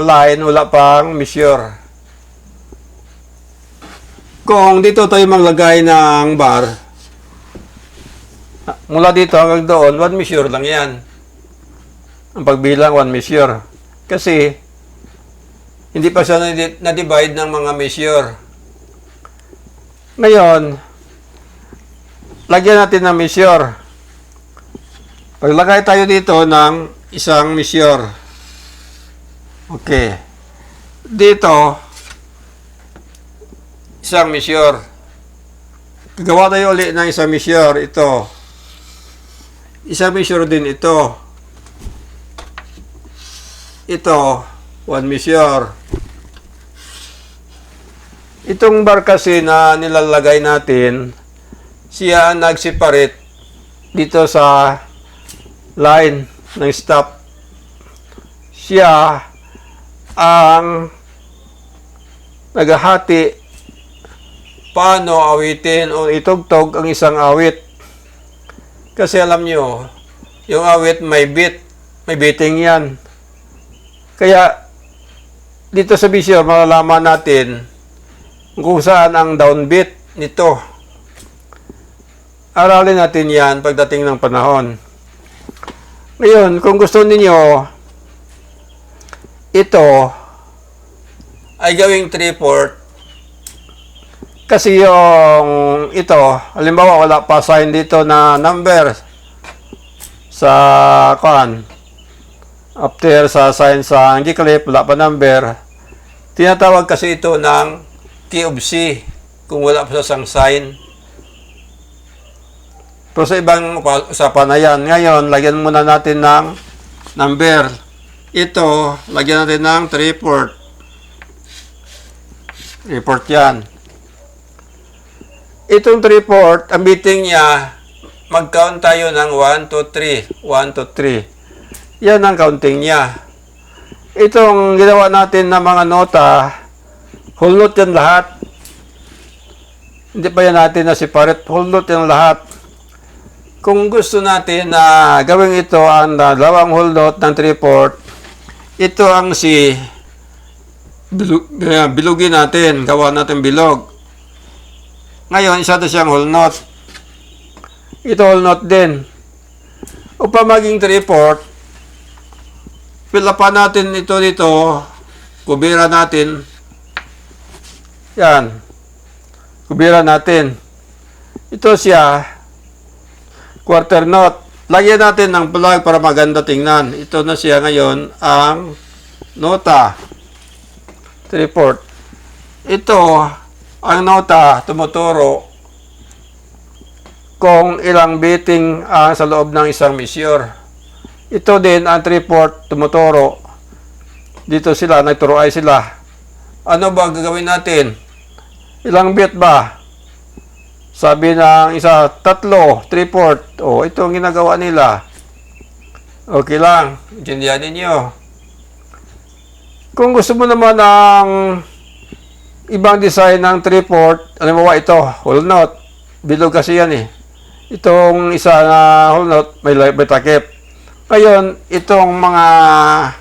line, wala pang measure. Kung dito tayo maglagay ng bar, mula dito hanggang doon, 1 measure lang yan. Ang pagbilang, 1 measure. Kasi, hindi pa siya na-divide ng mga measure. Ngayon, lagyan natin ng measure. Paglagay tayo dito ng isang measure. Okay. Dito, isang measure. Gagawa tayo ulit ng isang measure. Ito. Isang measure din ito. Ito, 1 measure. Itong bar kasi na nilalagay natin, siya nag-separate dito sa line ng stop. Siya ang naghahati paano awitin o itugtog ang isang awit. Kasi alam nyo, yung awit may beat, may beating yan. Kaya, dito sa Visor, malalaman natin kung saan ang downbeat nito. Aralin natin yan pagdating ng panahon. Ngayon, kung gusto ninyo, ito ay gawing 3/4. Kasi yung ito, halimbawa wala pa sign dito na number sa kuan. After sa sign sa G-clip, wala pa number. Tinatawag kasi ito ng key of C kung wala pa sa sign. Pero sa ibang usapan na yan. Ngayon, lagyan muna natin ng number. Ito, lagyan natin ng 3/4. 3/4 yan. Itong 3/4, ang beating niya, mag-count tayo ng 1, 2, 3. 1, 2, 3. Yan ang counting niya. Itong ginawa natin na mga nota, whole note yan lahat. Hindi pa yan natin na separate. Whole note yan lahat. Kung gusto natin na gawin ito ang dalawang whole note ng 3/4, ito ang si bilugin natin. Gawa natin bilog. Ngayon, isa na siyang whole note. Ito whole note din. Upang maging 3/4, pilapan natin ito dito. Kubira natin. Yan. Kubira natin. Ito siya. Quarter note. Lagyan natin ng plug para maganda tingnan. Ito na siya ngayon ang nota. 3/4. Ito ang nota tumuturo kung ilang beating sa loob ng isang measure. Ito din ang 3/4 tumuturo. Dito sila, nagturoay sila. Ano ba gagawin natin? Ilang beat ba? Sabi ng isa, 3, 3/4. Oh, ito ang ginagawa nila. Okay lang. Intindihan ninyo. Kung gusto mo naman ng ibang design ng 3/4, halimbawa ito, whole note. Bilog kasi yan eh. Itong isa na whole note, may takip. Ngayon, itong mga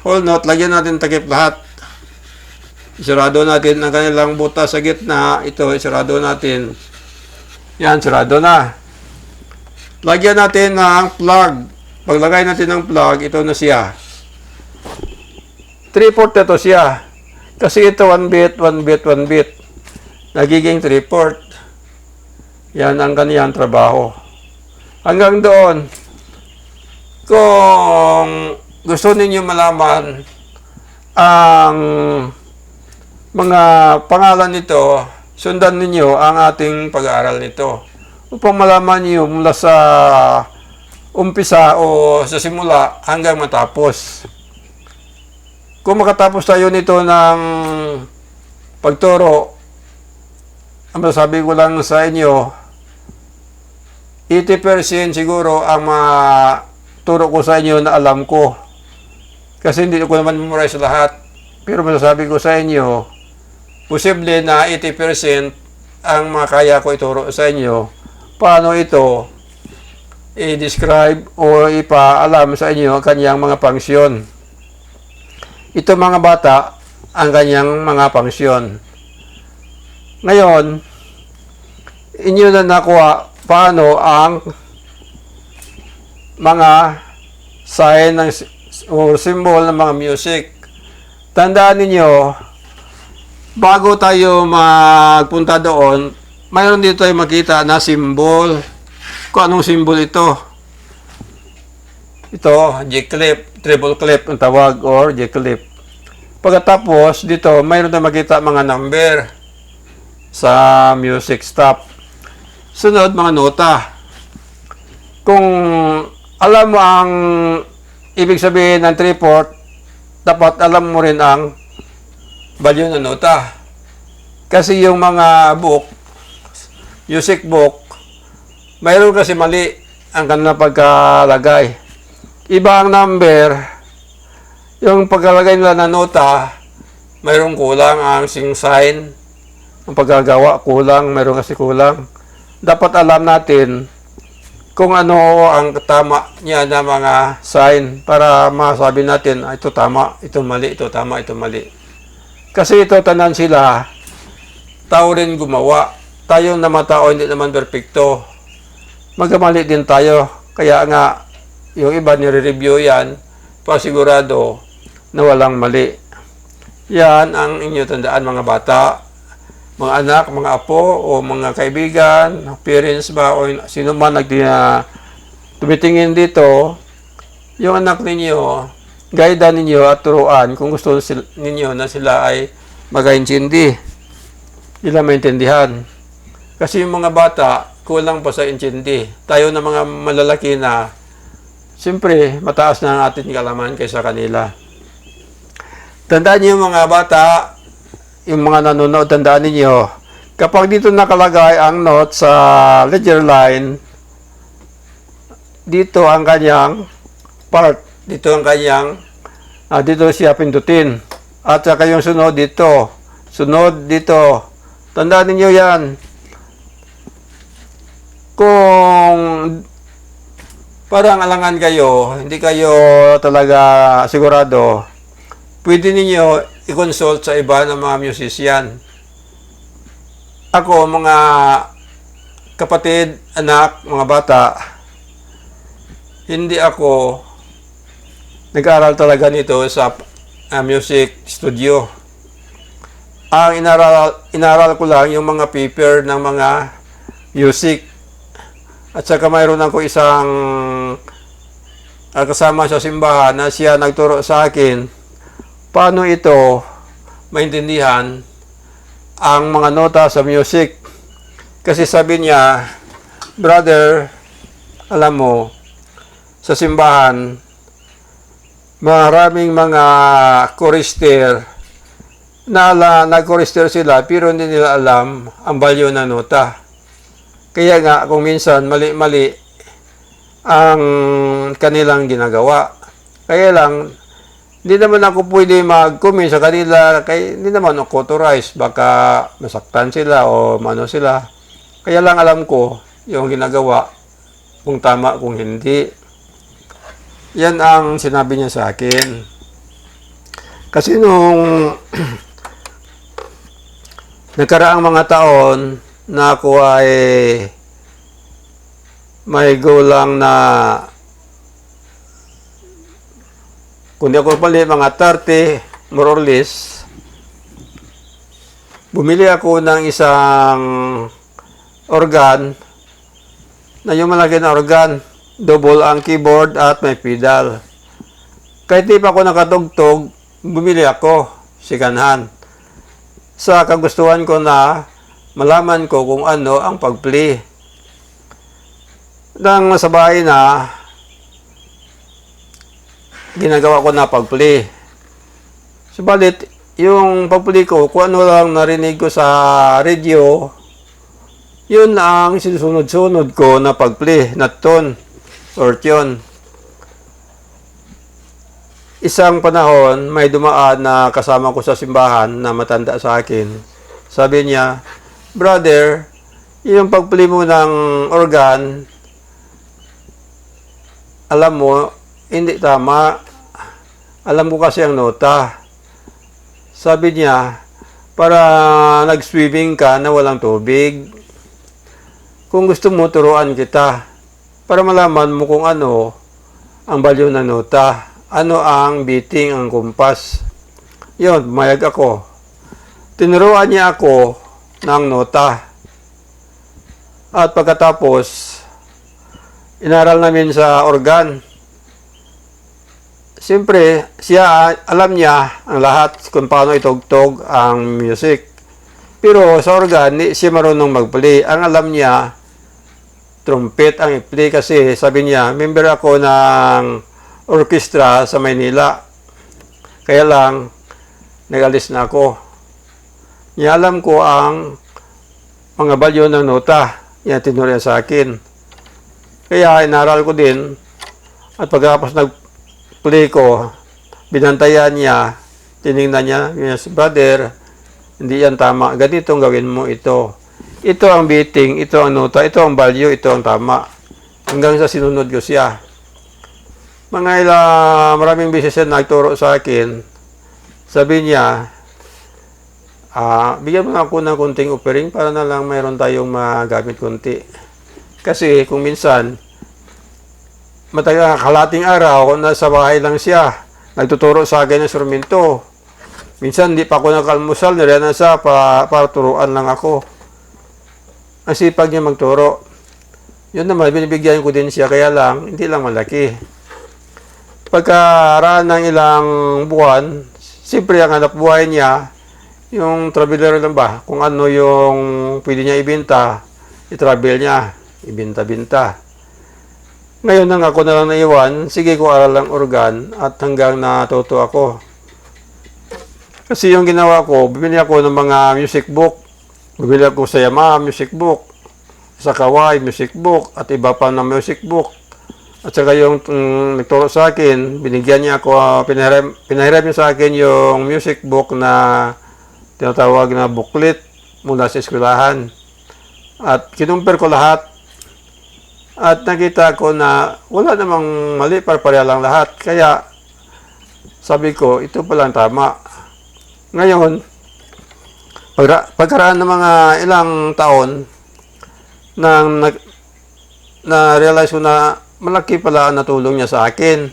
whole note, lagyan natin takip lahat. Isarado natin ang kanilang butas sa gitna. Ito, isarado natin. Yan, sarado na. Lagyan natin ng plug. Paglagay natin ng plug, ito na siya. 3/4 ito siya. Kasi ito 1 bit, 1 bit, 1 bit. Nagiging 3/4. Yan ang kaniyang trabaho. Hanggang doon, kung gusto ninyo malaman ang mga pangalan nito, sundan ninyo ang ating pag-aaral nito upang malaman niyo mula sa umpisa o sa simula hanggang matapos. Kung makatapos tayo nito ng pagturo, ang masasabi ko lang sa inyo, 80% siguro ang maturo ko sa inyo na alam ko. Kasi hindi ko naman memorize lahat. Pero masasabi ko sa inyo, posible na 80% ang makaya ko ituro sa inyo paano ito i-describe o ipaalam sa inyo ang kanyang mga pangsyon. Ito mga bata, ang kanyang mga pangsyon. Ngayon, inyo na nakuha paano ang mga sign ng, o symbol ng mga music. Tandaan ninyo, bago tayo magpunta doon, mayroon dito tayo makita na symbol. Kung anong symbol ito? Ito, G-clip, treble clip ang tawag, or G-clip. Pagkatapos, dito, mayroon tayo makita mga number sa music stop. Sunod, mga nota. Kung alam mo ang ibig sabihin ng 3/4, dapat alam mo rin ang value ng nota. Kasi yung mga book, music book, mayroon kasi mali ang kanilang pagkalagay. Iba ang number, yung pagkalagay nila ng nota, mayroong kulang ang sing sign, ang paggagawa, kulang, mayroon kasi kulang. Dapat alam natin kung ano ang tama niya na mga sign para masabi natin, ito tama, ito mali, ito tama, ito mali. Kasi ito tanan sila, tao rin gumawa. Tayo naman tao, hindi naman perfecto. Magkamali din tayo. Kaya nga, yung iba nire-review yan, pasigurado na walang mali. Yan ang inyo tandaan mga bata, mga anak, mga apo, o mga kaibigan, parents ba, o sino man tumitingin dito, yung anak ninyo, guidean ninyo at turuan kung gusto ninyo na sila ay mag-intindi. Nila maintindihan. Kasi yung mga bata, kulang pa sa intindi. Tayo na mga malalaki na, siyempre, mataas na ang ating kalaman kaysa kanila. Tandaan niyo mga bata, yung mga nanonood, tandaan niyo, kapag dito nakalagay ang note sa ledger line, dito ang kanyang part, dito ang kanyang, dito siya pindutin. At saka yung sunod dito, tandaan niyo yan. Kung parang alangan kayo, hindi kayo talaga sigurado, pwede ninyo i-consult sa iba ng mga musician. Ako, mga kapatid, anak, mga bata, hindi ako nag-aral talaga nito sa music studio. Ang inaral ko lang yung mga paper ng mga music. At saka mayroon ako isang kasama sa simbahan na siya nagturo sa akin paano ito maintindihan ang mga nota sa music. Kasi sabi niya, brother, alam mo, sa simbahan, maraming mga chorister na nag-chorister sila pero hindi nila alam ang value ng nota. Kaya nga, kung minsan mali-mali ang kanilang ginagawa. Kaya lang, hindi naman ako pwede mag-comment sa kanila, kaya hindi naman ako authorized, baka masaktan sila o mano sila. Kaya lang alam ko yung ginagawa, kung tama, kung hindi. Yan ang sinabi niya sa akin. Kasi nung nagkaraang mga taon na ako ay may goal lang na kundi ako pali mga 30 more or less, bumili ako ng isang organ na yung malaki na organ, double ang keyboard at may pedal. Kahit di pa ako nakatugtog, bumili ako second hand sa kagustuhan ko na malaman ko kung ano ang pag-play. Nang sa bahay na, ginagawa ko na pag-play. Subalit, yung pag-play ko, kung ano lang narinig ko sa radio, yun ang sinusunod-sunod ko na pag-play, na tone or tune. Isang panahon, may dumaan na kasama ko sa simbahan na matanda sa akin. Sabi niya, brother, yung pag-play mo ng organ, alam mo, hindi tama. Alam ko kasi ang nota. Sabi niya, para nag-swimming ka na walang tubig. Kung gusto mo, turuan kita. Para malaman mo kung ano ang value ng nota. Ano ang beating, ang kumpas. Yun, pumayag ako. Tinuruan niya ako ng nota. At pagkatapos, inaral namin sa organ. Siyempre, siya, alam niya ang lahat kung paano itugtog ang music. Pero sa organ, siya marunong mag-play. Ang alam niya, trumpet ang i-play kasi sabi niya, member ako ng orchestra sa Maynila. Kaya lang, nag-alis na ako. Niya alam ko ang mga value ng nota. Yan tinuro sa akin. Kaya inaral ko din at pagkatapos nag-play ko, binantayan niya, tinignan niya, yes, brother, Hindi yan tama. Ganitong gawin mo ito. Ito ang biting, ito ang nota, ito ang value, ito ang tama. Hanggang sa sinunod ko siya. Maraming beses siya nagturo sa akin. Sabi niya, bigyan mo na ako ng kunting offering para na lang mayroon tayong magamit kunti. Kasi kung minsan, kalating araw, nasa bahay lang siya. Nagtuturo sa akin ng instrumento. Minsan, hindi pa ako nakalmusal, nariyan na siya para turuan lang ako. Ang sipag niya magturo. Yun naman, binibigyan ko din siya, kaya lang, hindi lang malaki. Pagkaraan ng ilang buwan, siyempre ang hanap buhay niya, yung traveler lang ba, kung ano yung pwede niya ibenta, i-travel niya, ibenta-binta. Ngayon nang ako na lang naiwan, sige ko aral lang organ at hanggang natuto ako. Kasi yung ginawa ko, bibili ako ng mga music book. Bibili ako sa Yamaha music book, sa Kawai music book, at iba pa ng music book. At saka yung nagturo sa akin, binigyan niya ako, pinahiram niya sa akin yung music book na tinatawag na booklet mula sa eskwelahan. At kinumpir ko lahat. At nakita ko na wala namang mali, pareha lang lahat. Kaya sabi ko, ito palang tama. Ngayon, pagkaraan ng mga ilang taon, na-realize ko na malaki pala ang natulong niya sa akin.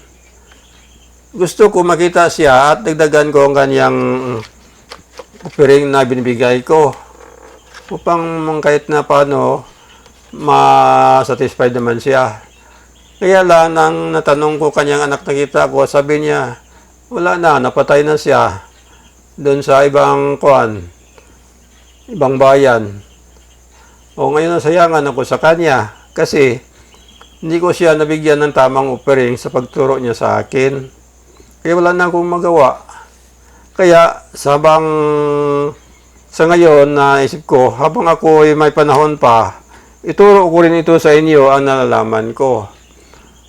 Gusto ko makita siya at dagdagan ko ang kanyang offering na binibigay ko. Upang kahit na paano, ma-satisfied naman siya. Kaya lang, nang natanong ko kanyang anak nakita ko, sabi niya, wala na, napatay na siya doon sa ibang bayan. O ngayon nasayangan ako sa kanya kasi hindi ko siya nabigyan ng tamang offering sa pagturo niya sa akin. Kaya wala na akong magawa. Kaya sa ngayon naisip ko, habang ako ay may panahon pa, ituro ko rin ito sa inyo ang nalalaman ko.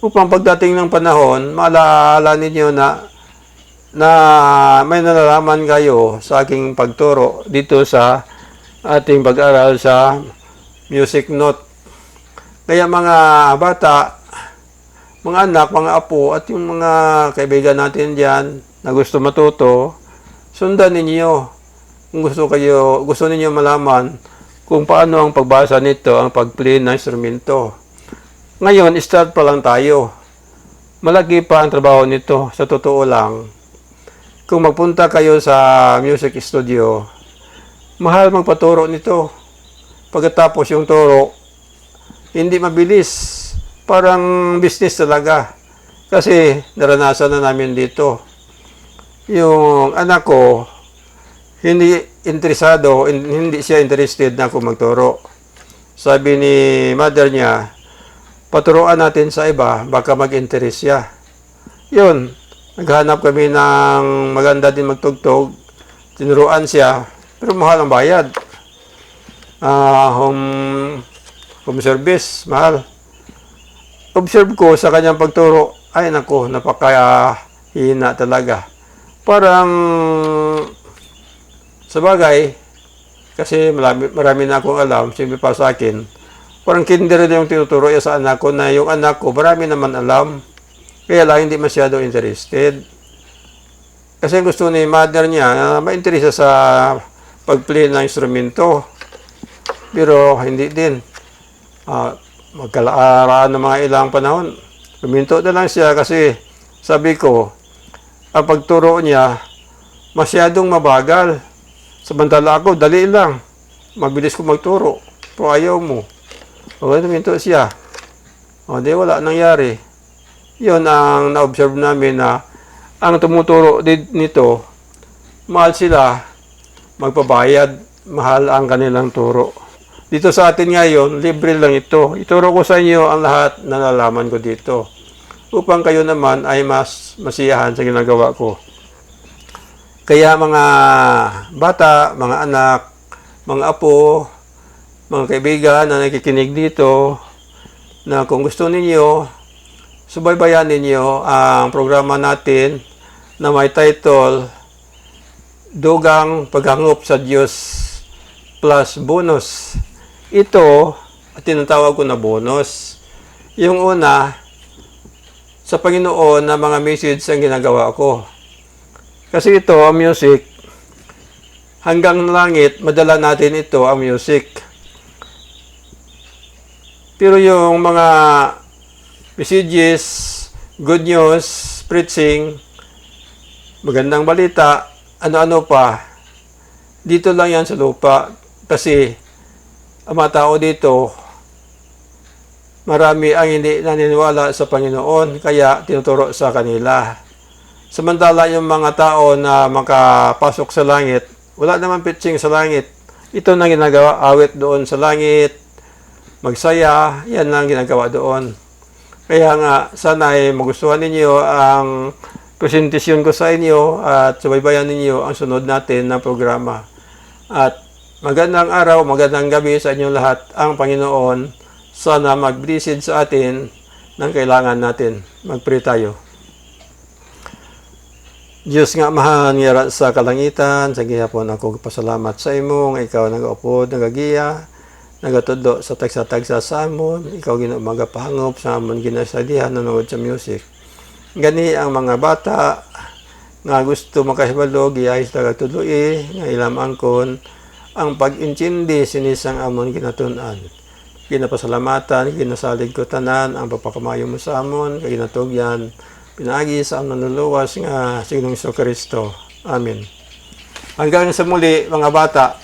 Upang pagdating ng panahon, maalala ninyo na may nalalaman kayo sa aking pagturo dito sa ating pag-aral sa music note. Kaya mga bata, mga anak, mga apo, at yung mga kaibigan natin dyan na gusto matuto, sundan ninyo. Kung gusto ninyo malaman kung paano ang pagbasa nito, ang pag-play ng instrumento. Ngayon, start pa lang tayo. Malaki pa ang trabaho nito, sa totoo lang. Kung magpunta kayo sa music studio, mahal magpaturo nito. Pagkatapos yung turo, hindi mabilis. Parang business talaga. Kasi naranasan na namin dito. Yung anak ko, hindi interesado, hindi siya interested na ako magturo. Sabi ni mother niya, paturuan natin sa iba, baka mag-interest siya. Yun, naghanap kami ng maganda din magtugtog, tinuruan siya, pero mahal ang bayad. Home service, mahal. Observe ko sa kanyang pagturo, ay nako, napakahina talaga. Parang sa bagay, kasi marami na akong alam, siyempre pa sa akin, parang kinder yung tinuturo niya sa anak ko na yung anak ko, marami naman alam, kaya lang hindi masyado interested. Kasi gusto ni mother niya, ma-interesa sa pag-play ng instrumento. Pero hindi din. Magkalaan ng mga ilang panahon, luminto na lang siya kasi sabi ko, ang pagturo niya, masyadong mabagal. Samantala ako, dali lang. Mabilis ko magturo. Pero ayaw mo. O, luminto siya. O, di wala nangyari. Yun ang na-observe namin na ang tumuturo nito, mahal sila, magpabayad, mahal ang kanilang turo. Dito sa atin ngayon, libre lang ito. Ituro ko sa inyo ang lahat na nalaman ko dito. Upang kayo naman ay mas masiyahan sa ginagawa ko. Kaya mga bata, mga anak, mga apo, mga kaibigan na nakikinig dito, na kung gusto ninyo, subaybayan ninyo ang programa natin na may title, dugang paghangop sa Diyos plus bonus. Ito, tinatawag ko na bonus. Yung una, sa Panginoon na mga message ang ginagawa ko. Kasi ito, ang music, hanggang langit, madala natin ito, ang music. Pero yung mga messages, good news, preaching, magandang balita, ano-ano pa, dito lang yan sa lupa. Kasi, ang mga tao dito, marami ang hindi naniniwala sa Panginoon, kaya tinuturo sa kanila. Samantala yung mga tao na makapasok sa langit, wala naman preaching sa langit. Ito na ginagawa, awit doon sa langit, magsaya, yan lang ginagawa doon. Kaya nga, sana ay magustuhan ninyo ang presentasyon ko sa inyo at subaybayan ninyo ang sunod natin na programa. At magandang araw, magandang gabi sa inyo lahat. Ang Panginoon, sana mag-blessed sa atin ng kailangan natin. Mag-pray tayo. Diyos nga mahal nga sa kalangitan, sa gihapon ako pasalamat sa imo, nga ikaw nag-upod, nagagiya, nagatudlo sa tagsa-tagsa sa amon, ikaw ginumaga pahangop sa amon ginasalihan nanood sa music. Gani ang mga bata nga gusto makahibalo, giyahis tagatudloi, nga ilam angkon, ang pag-intindi sinisang amon ginatunan. Ginapasalamatan, ginasalig ko tanan, ang papakamayo mo sa amon, ginatugyan, pinagi sa amon naluluwas nga Sinong Kristo. Amen. Hanggang sa muli, mga bata.